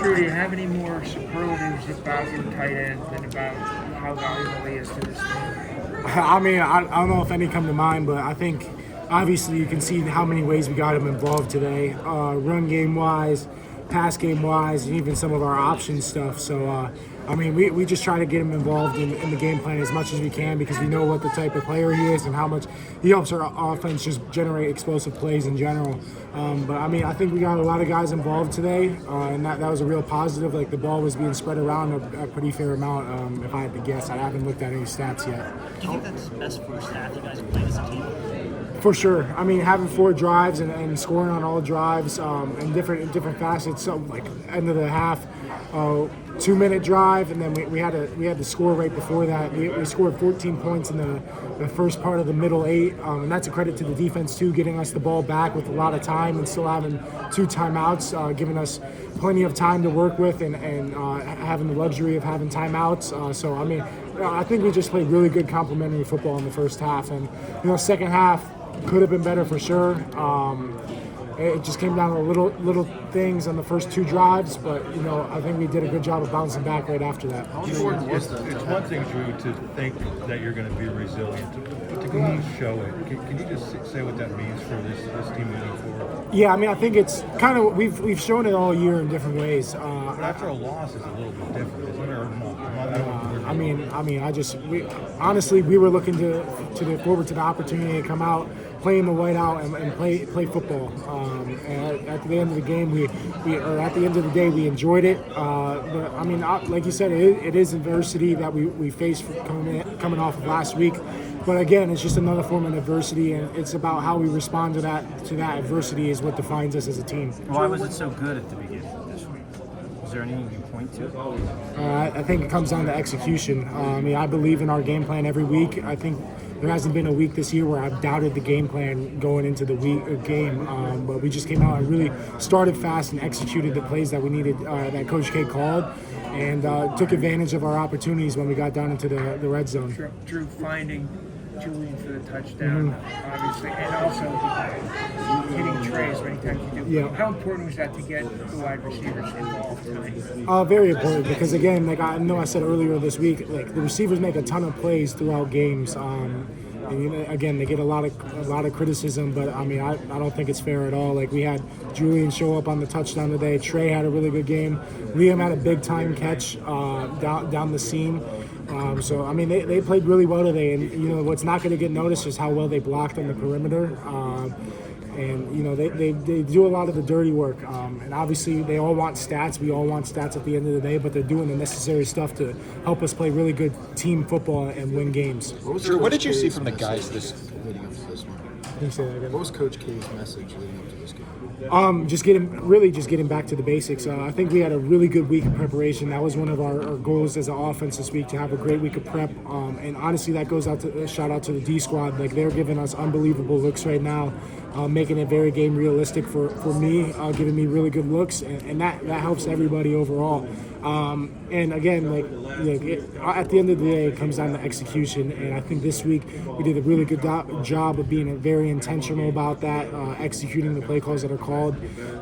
Drew, do you have any more superlatives about your tight end than about how valuable he is to this team? I mean, I don't know if any come to mind, but I think obviously you can see how many ways we got him involved today, run game wise, pass game wise, and even some of our option stuff. So, I mean, we just try to get him involved in the game plan as much as we can because we know what the type of player he is and how much he helps our offense just generate explosive plays in general. But I mean, I think we got a lot of guys involved today, and that was a real positive. Like the ball was being spread around a pretty fair amount. If I had to guess, I haven't looked at any stats yet. Do you think that's the best first half you guys have played as a team? For sure. I mean, having 4 drives and scoring on all drives and different facets. So like end of the half, 2-minute drive, and then we had to score right before that. We scored 14 points in the first part of the middle 8, and that's a credit to the defense too, getting us the ball back with a lot of time and still having 2 timeouts, giving us plenty of time to work with and having the luxury of having timeouts. So I mean, I think we just played really good complementary football in the first half, and second half could have been better for sure. It just came down to little things on the first 2 drives, but I think we did a good job of bouncing back right after that. It's one thing, Drew, to think that you're going to be resilient, but to go out and show it. Can you just say what that means for this team moving forward? Yeah, I mean, I think it's kind of we've shown it all year in different ways. But after a loss, it's a little bit different, isn't it? Honestly, we were looking to look forward to the opportunity to come out, play in the whiteout, and play football. And at the end of the game, at the end of the day, we enjoyed it. But I mean, like you said, it is adversity that we faced coming off of last week. But again, it's just another form of adversity, and it's about how we respond to that adversity is what defines us as a team. Why was it so good at the beginning of this week? Is there anything you can point to? I think it comes down to execution. I mean, I believe in our game plan every week. I think there hasn't been a week this year where I've doubted the game plan going into the game. But we just came out and really started fast and executed the plays that we needed, that Coach K called, and took advantage of our opportunities when we got down into the red zone. Drew, finding Julian for the touchdown, obviously, and also hitting Trey as many times as you do. Yeah. How important was that to get the wide receivers involved tonight? Very important because, again, like I know I said earlier this week, like the receivers make a ton of plays throughout games. And again, they get a lot of criticism, but I mean, I don't think it's fair at all. Like we had Julian show up on the touchdown today. Trey had a really good game. Liam had a big time catch down the seam. So I mean, they played really well today, and what's not going to get noticed is how well they blocked on the perimeter. And they do a lot of the dirty work, and obviously they all want stats. We all want stats at the end of the day, but they're doing the necessary stuff to help us play really good team football and win games. Drew, what did you see from the guys leading up to this one? Can you say that again? What was Coach K's message leading up to this game? Just getting back to the basics. I think we had a really good week of preparation. That was one of our goals as an offense this week, to have a great week of prep. And honestly, that goes out to shout out to the D squad. Like they're giving us unbelievable looks right now, making it very game realistic for me, giving me really good looks, and that helps everybody overall. And again, at the end of the day, it comes down to execution. And I think this week we did a really good job of being very intentional about that, executing the play calls that are called,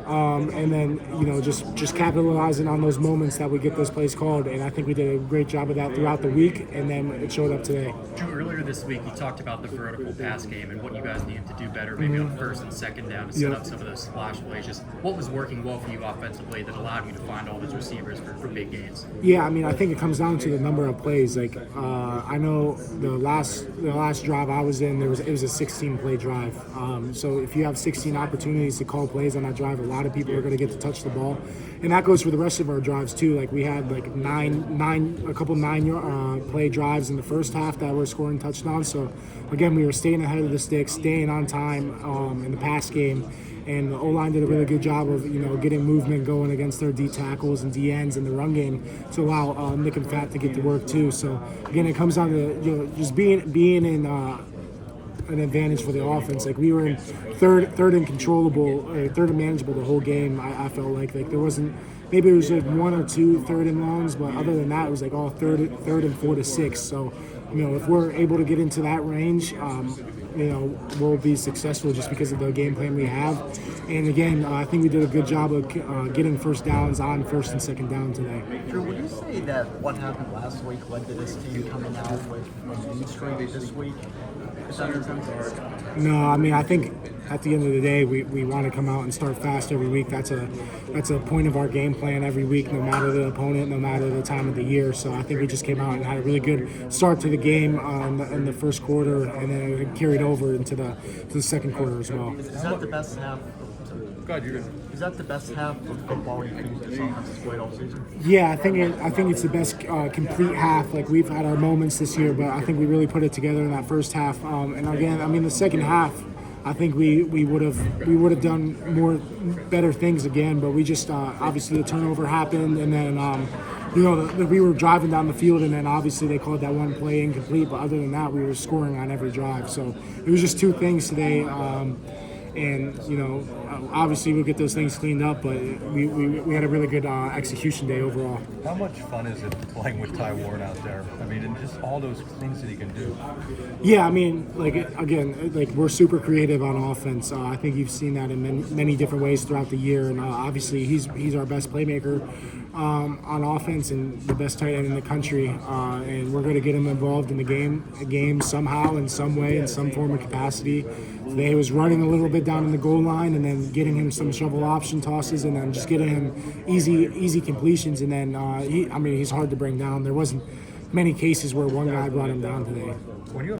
and then just capitalizing on those moments that we get those plays called. And I think we did a great job of that throughout the week, and then it showed up today. Drew, earlier this week you talked about the vertical pass game and what you guys needed to do better, maybe on first and second down, to set up some of those splash plays. Just what was working well for you offensively that allowed you to find all those receivers for big gains? Yeah, I mean, I think it comes down to the number of plays. Like, I know the last drive I was in, it was a 16-play drive. So if you have 16 opportunities to call plays on that drive, a lot of people are going to get to touch the ball, and that goes for the rest of our drives too. Like we had like a couple nine play drives in the first half that were scoring touchdowns. So again, we were staying ahead of the sticks, staying on time in the pass game. And the O-line did a really good job of, getting movement going against their D tackles and D ends in the run game to allow Nick and Fat to get to work too. So again, it comes down to just being in an advantage for the offense. Like we were in third and controllable, third and manageable the whole game. I felt like there wasn't. Maybe it was like 1 or 2 third and longs, but other than that, it was like all third and 4 to 6. So, if we're able to get into that range, we'll be successful just because of the game plan we have. And again, I think we did a good job of getting first downs on first and second down today. Drew, would you say that what happened last week led to this team coming out with a lead streak this week? Is that your sense? No, I mean, I think at the end of the day, we want to come out and start fast every week. That's a point of our game plan every week, no matter the opponent, no matter the time of the year. So I think we just came out and had a really good start to the game in the first quarter, and then it carried over into the second quarter as well. Is that the best half? God, you're gonna. Is that the best half of football you think this offense has played all season? Yeah, I think it's the best complete half. Like, we've had our moments this year, but I think we really put it together in that first half. And again, I mean, the second half, I think we would have done better things again, but we just obviously the turnover happened, and then we were driving down the field, and then obviously they called that one play incomplete. But other than that, we were scoring on every drive. So it was just two things today. And obviously we'll get those things cleaned up, but we had a really good execution day overall. How much fun is it playing with Ty Warren out there? I mean, and just all those things that he can do. Yeah, I mean, we're super creative on offense. I think you've seen that in many different ways throughout the year, and obviously he's our best playmaker on offense and the best tight end in the country. And we're going to get him involved in the game somehow, in some way, in some form of capacity. Today he was running a little bit down in the goal line, and then getting him some shovel option tosses, and then just getting him easy completions. And then he's hard to bring down. There wasn't many cases where one guy brought him down today. When you